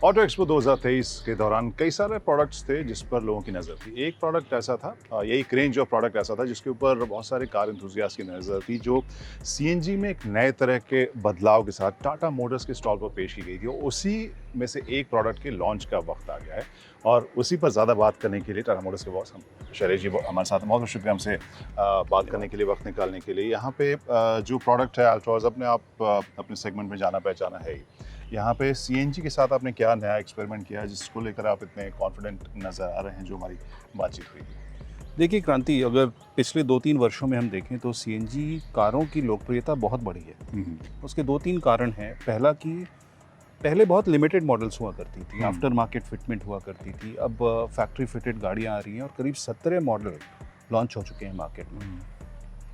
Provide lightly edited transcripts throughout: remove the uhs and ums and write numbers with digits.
Auto expo 2023 के दौरान कई सारे प्रोडक्ट्स थे जिस पर लोगों की नज़र थी। एक प्रोडक्ट ऐसा था, यही एक रेंज ऑफ प्रोडक्ट ऐसा था जिसके ऊपर बहुत सारे कार एंथुसियास्ट की नज़र थी, जो सीएनजी में एक नए तरह के बदलाव के साथ टाटा मोटर्स के स्टॉल पर पेश की गई थी। और उसी में से एक प्रोडक्ट के लॉन्च का वक्त आ गया है और उसी पर ज़्यादा बात करने के लिए टाटा मोटर्स के बॉस हम शैलेश जी हमारे साथ, बहुत शुक्रिया हमसे बात करने के लिए, वक्त निकालने के लिए। यहाँ पे जो प्रोडक्ट है अल्ट्रॉज, अपने आप अपने सेगमेंट में जाना पहचाना है ही। यहाँ पे सीएनजी के साथ आपने क्या नया एक्सपेरिमेंट किया है जिसको लेकर आप इतने कॉन्फिडेंट नज़र आ रहे हैं, जो हमारी बातचीत हुई? देखिए क्रांति, अगर पिछले 2-3 वर्षों में हम देखें तो सीएनजी कारों की लोकप्रियता बहुत बढ़ी है। उसके 2-3 कारण हैं। पहला कि पहले बहुत लिमिटेड मॉडल्स हुआ करती थी, आफ्टर मार्केट फिटमेंट हुआ करती थी। अब फैक्ट्री फिटेड गाड़ियाँ आ रही हैं और करीब 17 मॉडल लॉन्च हो चुके हैं मार्केट में।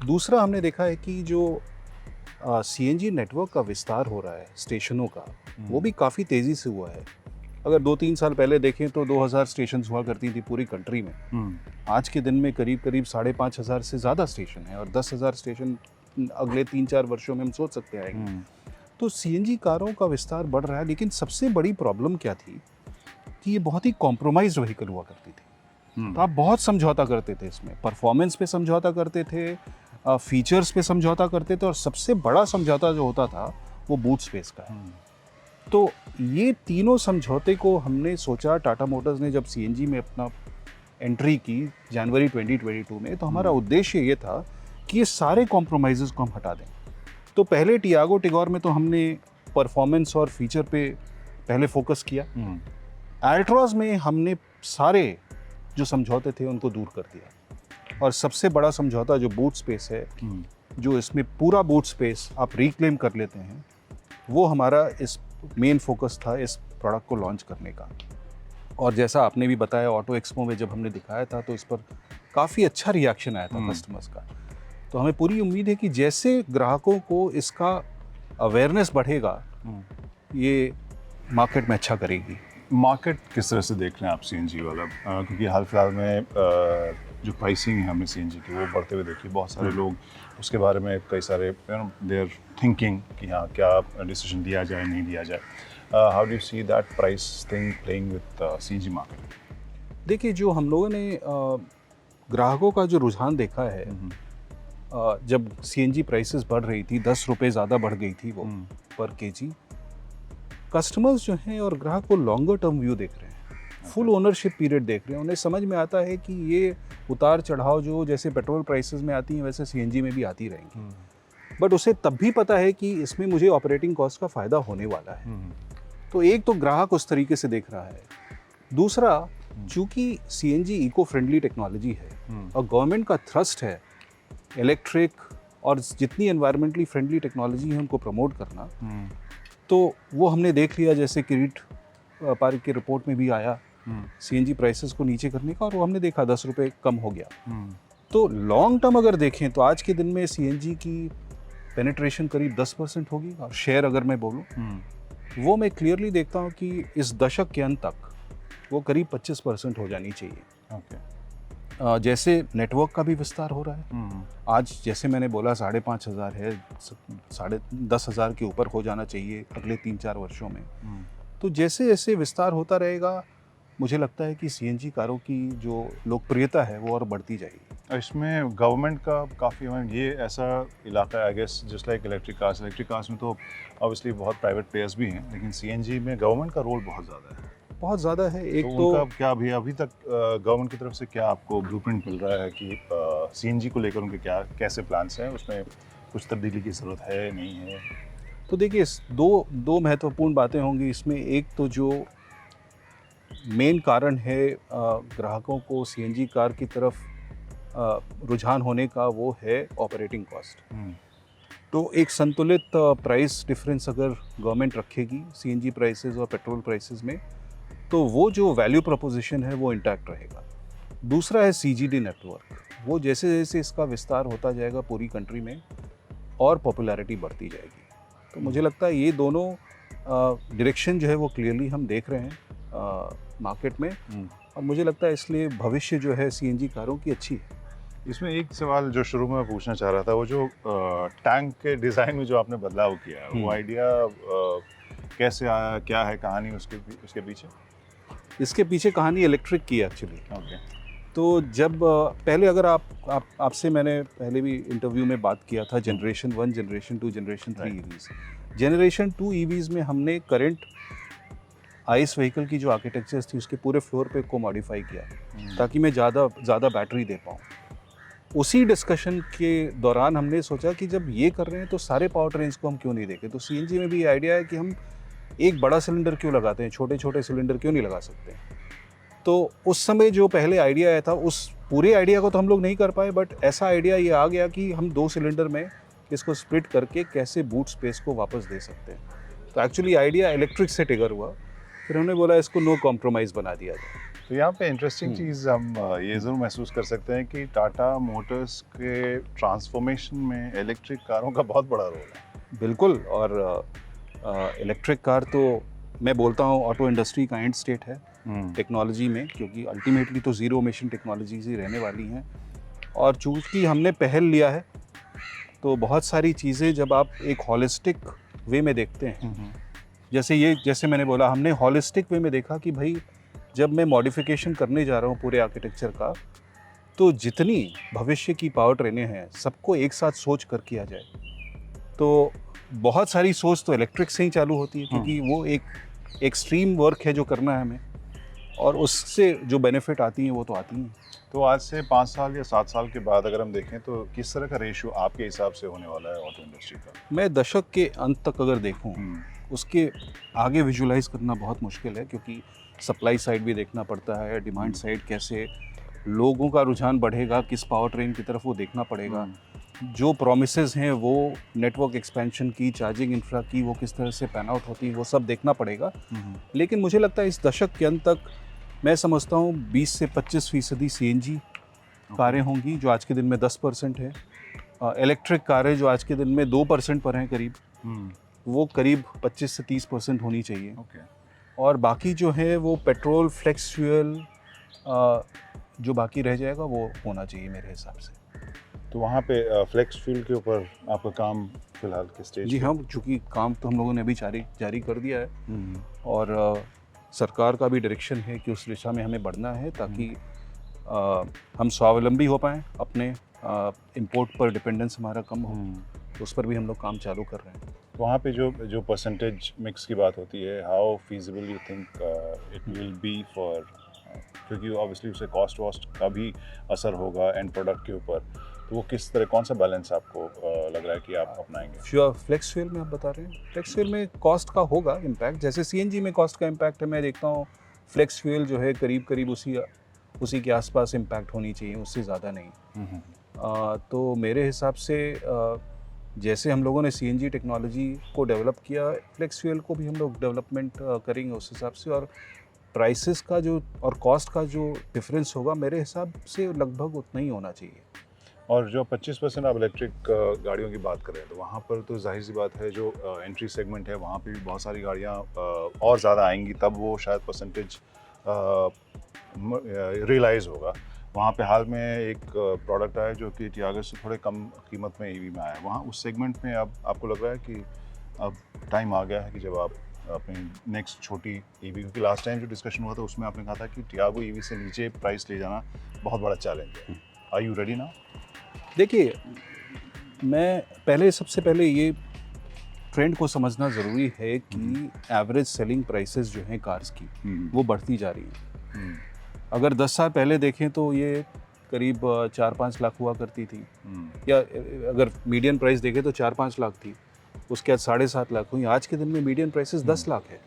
दूसरा, हमने देखा है कि जो सीएनजी नेटवर्क का विस्तार हो रहा है स्टेशनों का, वो भी काफ़ी तेज़ी से हुआ है। अगर 2-3 साल पहले देखें तो 2000 स्टेशन हुआ करती थी पूरी कंट्री में। आज के दिन में करीब 5,500 से ज़्यादा स्टेशन है और 10,000 स्टेशन अगले 3-4 वर्षों में हम सोच सकते आएंगे। तो सीएनजी कारों का विस्तार बढ़ रहा है, लेकिन सबसे बड़ी प्रॉब्लम क्या थी कि ये बहुत ही कॉम्प्रोमाइज व्हीकल हुआ करती थी। तो आप बहुत समझौता करते थे इसमें, परफॉर्मेंस पे समझौता करते थे, फीचर्स पे समझौता करते थे, और सबसे बड़ा समझौता जो होता था वो बूट स्पेस का है। तो ये तीनों समझौते को हमने सोचा, टाटा मोटर्स ने जब सीएनजी में अपना एंट्री की जनवरी 2022 में, तो हमारा उद्देश्य ये था कि ये सारे कॉम्प्रोमाइज़ेस को हम हटा दें। तो पहले टियागो टिगोर में तो हमने परफॉर्मेंस और फीचर पे पहले फोकस किया। अल्ट्रॉज में हमने सारे जो समझौते थे उनको दूर कर दिया, और सबसे बड़ा समझौता जो बूट स्पेस है, जो इसमें पूरा बूट स्पेस आप रिक्लेम कर लेते हैं, वो हमारा इस मेन फोकस था इस प्रोडक्ट को लॉन्च करने का। और जैसा आपने भी बताया, ऑटो एक्सपो में जब हमने दिखाया था तो इस पर काफ़ी अच्छा रिएक्शन आया था कस्टमर्स का। तो हमें पूरी उम्मीद है कि जैसे ग्राहकों को इसका अवेयरनेस बढ़ेगा, ये मार्केट में अच्छा करेगी। मार्केट किस तरह से देख रहे हैं आप सीएनजी वाला? क्योंकि हाल फिलहाल में जो प्राइसिंग है हमने सीएनजी की वो बढ़ते हुए देखी। बहुत सारे लोग उसके बारे में कई सारे दे आर थिंकिंग कि हाँ, क्या डिसीजन दिया जाए नहीं दिया जाए। How do you see that price thing playing with CNG market? देखिए, जो हम लोगों ने ग्राहकों का जो रुझान देखा है, जब सीएनजी प्राइसेस बढ़ रही थी, 10 रुपये ज़्यादा बढ़ गई थी वो पर केजी, कस्टमर्स जो हैं और ग्राहक वो लॉन्गर टर्म व्यू देख रहे हैं, फुल ओनरशिप पीरियड देख रहे हैं। उन्हें समझ में आता है कि ये उतार चढ़ाव जो जैसे पेट्रोल प्राइसेस में आती हैं वैसे सीएनजी में भी आती रहेंगी, बट उसे तब भी पता है कि इसमें मुझे ऑपरेटिंग कॉस्ट का फ़ायदा होने वाला है। तो एक तो ग्राहक उस तरीके से देख रहा है। दूसरा, चूँकि सीएनजी इको फ्रेंडली टेक्नोलॉजी है और गवर्नमेंट का थ्रस्ट है इलेक्ट्रिक और जितनी एनवायरमेंटली फ्रेंडली टेक्नोलॉजी है उनको प्रमोट करना, तो वो हमने देख लिया। जैसे किरीट पारिक की रिपोर्ट में भी आया सीएनजी प्राइसेस को नीचे करने का, और वो हमने देखा 10 रुपये कम हो गया। तो लॉन्ग टर्म अगर देखें तो आज के दिन में सीएनजी की पेनिट्रेशन करीब 10% होगी, और शेयर अगर मैं बोलूँ वो मैं क्लियरली देखता हूँ कि इस दशक के अंत तक वो करीब 25% हो जानी चाहिए। जैसे नेटवर्क का भी विस्तार हो रहा है, आज जैसे मैंने बोला 5,500 है, 10,000 के ऊपर हो जाना चाहिए अगले 3-4 वर्षों में। तो जैसे जैसे विस्तार होता रहेगा, मुझे लगता है कि सीएनजी कारों की जो लोकप्रियता है वो और बढ़ती जाएगी। इसमें गवर्नमेंट का काफ़ी, ये ऐसा इलाका है I guess, just like electric cars में तो ऑब्वियसली बहुत प्राइवेट प्लेयर्स भी हैं, लेकिन सीएनजी में गवर्नमेंट का रोल बहुत ज़्यादा है। बहुत ज़्यादा है। एक तो उनका क्या अभी तक गवर्नमेंट की तरफ से क्या आपको ब्लूप्रिंट मिल रहा है कि सीएनजी को लेकर उनके कैसे प्लान्स हैं, उसमें कुछ तब्दीली की ज़रूरत है नहीं है? तो देखिए, दो महत्वपूर्ण बातें होंगी इसमें। एक तो जो मेन कारण है ग्राहकों को सीएनजी कार की तरफ रुझान होने का, वो है ऑपरेटिंग कॉस्ट। तो एक संतुलित प्राइस डिफरेंस अगर गवर्नमेंट रखेगी सीएनजी प्राइसेस और पेट्रोल प्राइसेस में, तो वो जो वैल्यू प्रोपोजिशन है वो इंटैक्ट रहेगा। दूसरा है सीजीडी नेटवर्क। वो जैसे जैसे इसका विस्तार होता जाएगा पूरी कंट्री में, और पॉपुलैरिटी बढ़ती जाएगी। तो मुझे लगता है ये दोनों डायरेक्शन जो है वो क्लियरली हम देख रहे हैं मार्केट में, और मुझे लगता है इसलिए भविष्य जो है सीएनजी कारों की अच्छी है। इसमें एक सवाल जो शुरू में मैं पूछना चाह रहा था, वो जो टैंक के डिज़ाइन में जो आपने बदलाव किया है, वो आइडिया कैसे आया, क्या है कहानी उसके पीछे? इसके पीछे कहानी इलेक्ट्रिक की है एक्चुअली। ओके। तो जब पहले अगर आपसे मैंने पहले भी इंटरव्यू में बात किया था generation 1, generation 2, generation 3 Right. EVs. Generation 2 EVs में हमने करंट आइस व्हीकल की जो आर्किटेक्चर्स थी उसके पूरे फ्लोर पे को मॉडिफाई किया ताकि मैं ज़्यादा बैटरी दे पाऊँ। उसी डिस्कशन के दौरान हमने सोचा कि जब ये कर रहे हैं तो सारे पावर ट्रेन्स को हम क्यों नहीं देखें। तो सीएनजी में भी ये आइडिया है कि हम एक बड़ा सिलेंडर क्यों लगाते हैं, छोटे छोटे सिलेंडर क्यों नहीं लगा सकते। तो उस समय जो पहले आइडिया आया था उस पूरे आइडिया को तो हम लोग नहीं कर पाए, बट ऐसा आइडिया ये आ गया कि हम 2 सिलेंडर में इसको स्प्लिट करके कैसे बूट स्पेस को वापस दे सकते हैं। तो एक्चुअली आइडिया इलेक्ट्रिक से ट्रिगर हुआ, फिर हमने बोला इसको नो कॉम्प्रोमाइज़ बना दिया जाए। तो यहाँ पे इंटरेस्टिंग चीज़ हम ये ज़रूर महसूस कर सकते हैं कि टाटा मोटर्स के ट्रांसफॉर्मेशन में इलेक्ट्रिक कारों का बहुत बड़ा रोल है। बिल्कुल। और इलेक्ट्रिक कार तो मैं बोलता हूँ ऑटो इंडस्ट्री का एंड स्टेट है टेक्नोलॉजी में, क्योंकि अल्टीमेटली तो ज़ीरो एमिशन टेक्नोलॉजीज ही रहने वाली हैं। और चूँकि हमने पहल लिया है तो बहुत सारी चीज़ें जब आप एक हॉलिस्टिक वे में देखते हैं, जैसे मैंने बोला हमने हॉलिस्टिक वे में देखा कि भाई जब मैं मॉडिफिकेशन करने जा रहा हूँ पूरे आर्किटेक्चर का, तो जितनी भविष्य की पावर ट्रेनें हैं सबको एक साथ सोच कर किया जाए। तो बहुत सारी सोच तो इलेक्ट्रिक से ही चालू होती है, क्योंकि वो एक एक्सट्रीम वर्क है जो करना है हमें, और उससे जो बेनिफिट आती हैं वो तो आती हैं। तो आज से 5 साल या 7 साल के बाद अगर हम देखें तो किस तरह का रेशियो आपके हिसाब से होने वाला है ऑटो इंडस्ट्री का? मैं दशक के अंत तक अगर देखूं, उसके आगे विजुलाइज करना बहुत मुश्किल है, क्योंकि सप्लाई साइड भी देखना पड़ता है, डिमांड साइड कैसे लोगों का रुझान बढ़ेगा किस पावर ट्रेन की तरफ वो देखना पड़ेगा। जो प्रोमिसेस हैं वो नेटवर्क एक्सपेंशन की, चार्जिंग इंफ्रा की, वो किस तरह से पैन आउट होती है वो सब देखना पड़ेगा। लेकिन मुझे लगता है इस दशक के अंत तक मैं समझता हूँ 20 से 25% सीएनजी कारें होंगी, जो आज के दिन में 10% है। इलेक्ट्रिक कारें जो आज के दिन में 2% पर हैं करीब, वो करीब 25 से 30% होनी चाहिए। और बाकी जो है वो पेट्रोल, फ्लेक्स फ्यूल जो बाकी रह जाएगा वो होना चाहिए मेरे हिसाब से। तो वहाँ पे फ्लेक्स फ्यूल के ऊपर आपका काम फिलहाल किस स्टेज? जी हाँ, चूँकि काम तो हम लोगों ने अभी जारी कर दिया है, और सरकार का भी डायरेक्शन है कि उस दिशा में हमें बढ़ना है ताकि हम स्वावलंबी हो पाएँ, अपने इंपोर्ट पर डिपेंडेंस हमारा कम हो। तो उस पर भी हम लोग काम चालू कर रहे हैं। वहाँ पे जो परसेंटेज मिक्स की बात होती है, how feasible you think it will be for, क्योंकि ऑब्वियसली उससे कॉस्ट वॉस्ट का भी असर होगा एंड प्रोडक्ट के ऊपर, तो वो किस तरह, कौन सा बैलेंस आपको लग रहा है कि आप अपनाएंगे? फ्लेक्स फ्यूल में आप बता रहे हैं, फ्लेक्स फ्यूल में कॉस्ट का होगा इम्पैक्ट, जैसे सीएनजी में कॉस्ट का इम्पैक्ट है। मैं देखता हूँ फ्लेक्स फ्यूल जो है करीब उसी के आसपास इम्पैक्ट होनी चाहिए, उससे ज़्यादा नहीं। तो मेरे हिसाब से जैसे हम लोगों ने सीएनजी टेक्नोलॉजी को डेवलप किया, फ्लेक्स फ्यूल को भी हम लोग डेवलपमेंट करेंगे उस हिसाब से। और प्राइसेस का जो और कॉस्ट का जो डिफरेंस होगा मेरे हिसाब से लगभग उतना ही होना चाहिए। और जो 25% आप इलेक्ट्रिक गाड़ियों की बात कर रहे हैं, तो वहाँ पर तो जाहिर सी बात है जो एंट्री सेगमेंट है वहाँ पे भी बहुत सारी गाड़ियाँ और ज़्यादा आएंगी, तब वो शायद परसेंटेज रियलाइज़ होगा। वहाँ पे हाल में एक प्रोडक्ट आया जो कि टियागो से थोड़े कम कीमत में ईवी में आया है। वहाँ उस सेगमेंट में अब आपको लग रहा है कि अब टाइम आ गया है कि जब आप अपनी नेक्स्ट छोटी ईवी, क्योंकि लास्ट टाइम जो डिस्कशन हुआ था उसमें आपने कहा था कि टियागो ईवी से नीचे प्राइस ले जाना बहुत बड़ा चैलेंज है। Are you ready now? देखिए, मैं सबसे पहले ये ट्रेंड को समझना ज़रूरी है कि एवरेज सेलिंग प्राइसेस जो हैं कार्स की वो बढ़ती जा रही हैं। अगर 10 साल पहले देखें तो ये करीब 4-5 लाख हुआ करती थी, या अगर मीडियन प्राइस देखें तो 4-5 लाख थी, उसके बाद 7.5 लाख हुई। आज के दिन में मीडियन प्राइसेस 10 लाख है।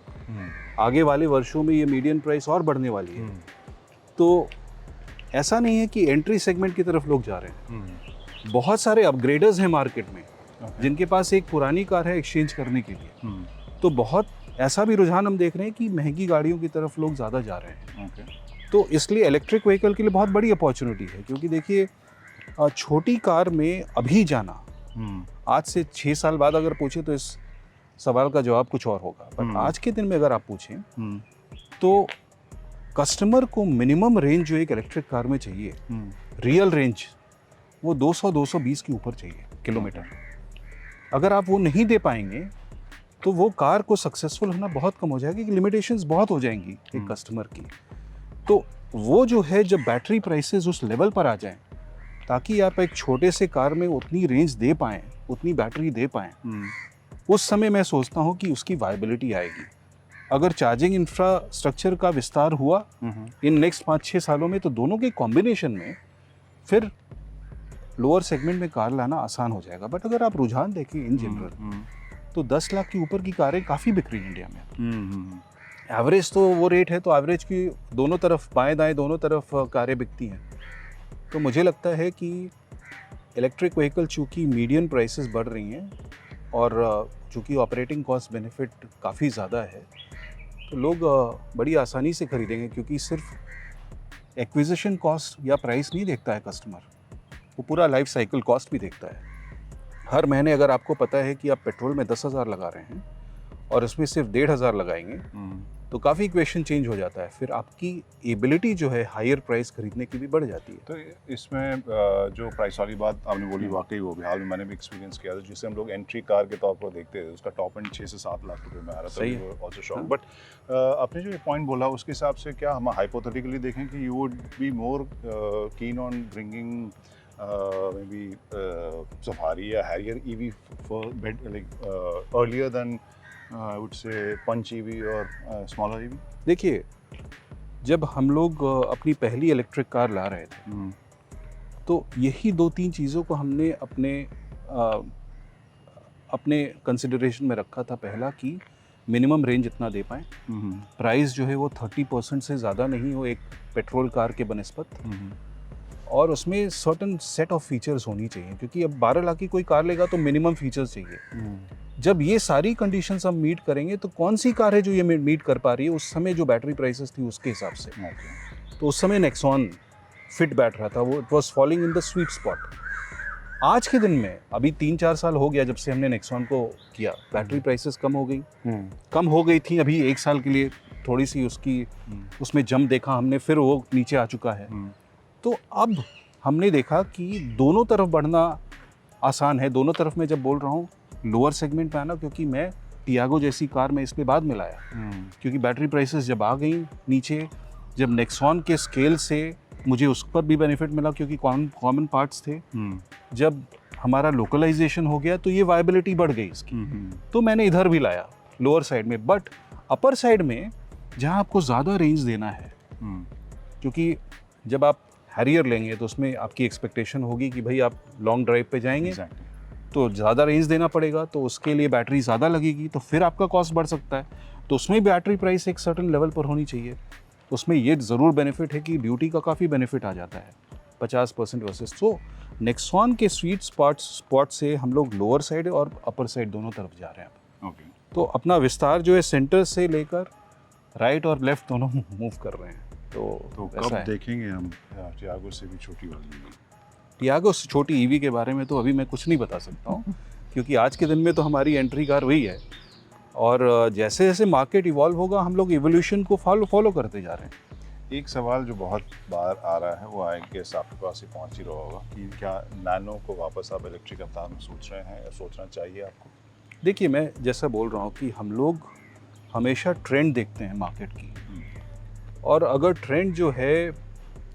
आगे वाले वर्षों में ये मीडियन प्राइस और बढ़ने वाली है। तो ऐसा नहीं है कि एंट्री सेगमेंट की तरफ लोग जा रहे हैं। बहुत सारे अपग्रेडर्स हैं मार्केट में जिनके पास एक पुरानी कार है एक्सचेंज करने के लिए। तो बहुत ऐसा भी रुझान हम देख रहे हैं कि महंगी गाड़ियों की तरफ लोग ज़्यादा जा रहे हैं। तो इसलिए इलेक्ट्रिक व्हीकल के लिए बहुत बड़ी अपॉर्चुनिटी है, क्योंकि देखिए छोटी कार में अभी जाना आज से 6 साल बाद अगर पूछे तो इस सवाल का जवाब कुछ और होगा। पर आज के दिन में अगर आप पूछें तो कस्टमर को मिनिमम रेंज जो एक इलेक्ट्रिक कार में चाहिए, रियल रेंज, वो 200-220 के ऊपर चाहिए किलोमीटर। अगर आप वो नहीं दे पाएंगे तो वो कार को सक्सेसफुल होना बहुत कम हो जाएगा, कि लिमिटेशंस बहुत हो जाएंगी एक कस्टमर की। तो वो जो है, जब बैटरी प्राइसेस उस लेवल पर आ जाएं, ताकि आप एक छोटे से कार में उतनी रेंज दे पाएँ, उतनी बैटरी दे पाएँ, उस समय मैं सोचता हूँ कि उसकी वायबिलिटी आएगी। अगर चार्जिंग इंफ्रास्ट्रक्चर का विस्तार हुआ इन नेक्स्ट 5-6 सालों में, तो दोनों के कॉम्बिनेशन में फिर लोअर सेगमेंट में कार लाना आसान हो जाएगा। बट अगर आप रुझान देखें इन जनरल, तो 10 लाख के ऊपर की कारें काफ़ी बिक रही हैं इंडिया में। एवरेज तो वो रेट है, तो एवरेज की दोनों तरफ, बाएं दाएं दोनों तरफ कारें बिकती हैं। तो मुझे लगता है कि इलेक्ट्रिक व्हीकल चूँकि मीडियन प्राइसेस बढ़ रही हैं और चूँकि ऑपरेटिंग कॉस्ट बेनिफिट काफ़ी ज़्यादा है, तो लोग बड़ी आसानी से खरीदेंगे, क्योंकि सिर्फ एक्विजिशन कॉस्ट या प्राइस नहीं देखता है कस्टमर, वो पूरा लाइफ साइकिल कॉस्ट भी देखता है। हर महीने अगर आपको पता है कि आप पेट्रोल में 10,000 लगा रहे हैं और इसमें सिर्फ 1,500 लगाएंगे, तो काफ़ी इक्वेशन चेंज हो जाता है। फिर आपकी एबिलिटी जो है हायर प्राइस खरीदने की भी बढ़ जाती है। तो इसमें जो प्राइस वाली बात आपने बोली, वाकई वो भी हाल में मैंने भी एक्सपीरियंस किया था, जिसे हम लोग एंट्री कार के तौर पर देखते थे, उसका टॉप एंड 6 से 7 लाख रुपए में आ रहा था। सही है। Also shock. बट आपने जो ये पॉइंट बोला, उसके हिसाब से क्या हम हाइपोथेटिकली देखें कि you would be more keen on bringing maybe Safari or Harrier EV for earlier than I would say Punch EV or smaller EV? देखिए, जब हम लोग अपनी पहली इलेक्ट्रिक कार ला रहे थे, तो यही 2-3 चीज़ों को हमने अपने कंसिडरेशन में रखा था। पहला कि मिनिमम रेंज इतना दे पाएँ, प्राइस जो है वो 30% से ज़्यादा नहीं हो एक पेट्रोल कार के बनिस्बत, और उसमें सर्टन सेट ऑफ फीचर्स होनी चाहिए, क्योंकि अब 12 लाख की कोई कार लेगा तो मिनिमम फीचर्स चाहिए। जब ये सारी कंडीशंस हम मीट करेंगे, तो कौन सी कार है जो ये मीट कर पा रही है उस समय जो बैटरी प्राइसेस थी उसके हिसाब से। तो उस समय नेक्सॉन फिट बैठ रहा था, वो it was falling in the sweet spot. आज के दिन में, अभी 3-4 साल हो गया जब से हमने नेक्सॉन को किया, बैटरी प्राइसेस कम हो गई थी। अभी 1 साल के लिए थोड़ी सी उसमें जंप देखा हमने, फिर वो नीचे आ चुका है। तो अब हमने देखा कि दोनों तरफ बढ़ना आसान है। दोनों तरफ मैं जब बोल रहा हूँ, लोअर सेगमेंट में आना, क्योंकि मैं टियागो जैसी कार में इसलिए बाद में लाया, क्योंकि बैटरी प्राइसेस जब आ गई नीचे, जब नेक्सॉन के स्केल से मुझे उस पर भी बेनिफिट मिला क्योंकि कॉमन पार्ट्स थे, जब हमारा लोकलाइजेशन हो गया तो ये वायबिलिटी बढ़ गई इसकी, तो मैंने इधर भी लाया लोअर साइड में। बट अपर साइड में जहाँ आपको ज़्यादा रेंज देना है, क्योंकि जब आप हैरियर लेंगे तो उसमें आपकी एक्सपेक्टेशन होगी कि भाई आप लॉन्ग ड्राइव पे जाएंगे, तो ज़्यादा रेंज देना पड़ेगा, तो उसके लिए बैटरी ज़्यादा लगेगी, तो फिर आपका कॉस्ट बढ़ सकता है। तो उसमें बैटरी प्राइस एक सर्टेन लेवल पर होनी चाहिए। उसमें ये ज़रूर बेनिफिट है कि ड्यूटी का काफ़ी बेनिफिट आ जाता है 50% वर्सेस। तो नेक्सॉन के स्वीट स्पॉट से हम लोग लोअर साइड और अपर साइड दोनों तरफ जा रहे हैं। तो अपना विस्तार जो है सेंटर से लेकर राइट और लेफ्ट दोनों मूव कर रहे हैं। तो कब देखेंगे हम टियागो से भी छोटी वाली? टियागो से छोटी ईवी के बारे में तो अभी मैं कुछ नहीं बता सकता हूँ, क्योंकि आज के दिन में तो हमारी एंट्री कार वही है, और जैसे जैसे मार्केट इवॉल्व होगा हम लोग इवोल्यूशन को फॉलो करते जा रहे हैं। एक सवाल जो बहुत बार आ रहा है, वो आई गेस आपके पास ही पहुँच ही रहा होगा, कि क्या नैनो को वापस आप इलेक्ट्रिक अवतार में सोच रहे हैं या सोचना चाहिए आपको? देखिए, मैं जैसा बोल रहा हूँ कि हम लोग हमेशा ट्रेंड देखते हैं मार्केट की, और अगर ट्रेंड जो है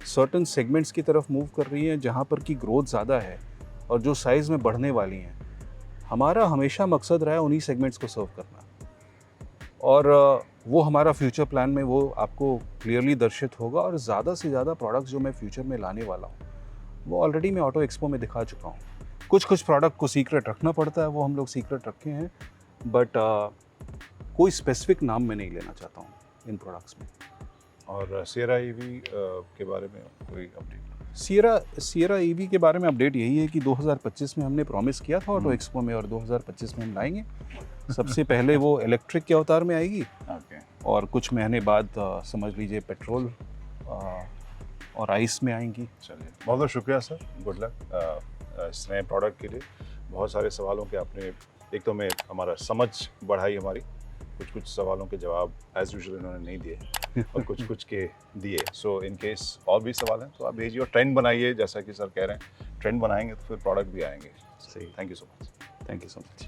सर्टन सेगमेंट्स की तरफ मूव कर रही है जहाँ पर की ग्रोथ ज़्यादा है और जो साइज़ में बढ़ने वाली हैं, हमारा हमेशा मकसद रहा है उन्हीं सेगमेंट्स को सर्व करना, और वो हमारा फ्यूचर प्लान में वो आपको क्लियरली दर्शित होगा। और ज़्यादा से ज़्यादा प्रोडक्ट्स जो मैं फ्यूचर में लाने वाला हूँ वो ऑलरेडी मैं ऑटो एक्सपो में दिखा चुका हूँ। कुछ प्रोडक्ट को सीक्रेट रखना पड़ता है, वो हम लोग सीक्रेट रखे हैं, बट कोई स्पेसिफिक नाम मैं नहीं लेना चाहता हूँ इन प्रोडक्ट्स में। और सियरा ईवी के बारे में कोई अपडेट? सियरा ईवी के बारे में अपडेट यही है कि 2025 में हमने प्रॉमिस किया था ऑटो एक्सपो में, और 2025 में हम लाएंगे। सबसे पहले वो इलेक्ट्रिक के अवतार में आएगी, और कुछ महीने बाद समझ लीजिए पेट्रोल और आइस में आएंगी। चलिए, बहुत बहुत शुक्रिया सर, गुड लक इस नए प्रोडक्ट के लिए। बहुत सारे सवालों के आपने एक तो में हमारा समझ बढ़ाई हमारी, कुछ सवालों के जवाब एज यूजुअल इन्होंने नहीं दिए और कुछ के दिए। सो इन केस और भी सवाल हैं तो आप भेजिए, और ट्रेंड बनाइए, जैसा कि सर कह रहे हैं ट्रेंड बनाएंगे तो फिर प्रोडक्ट भी आएंगे। सही, thank you so much. Thank you so much.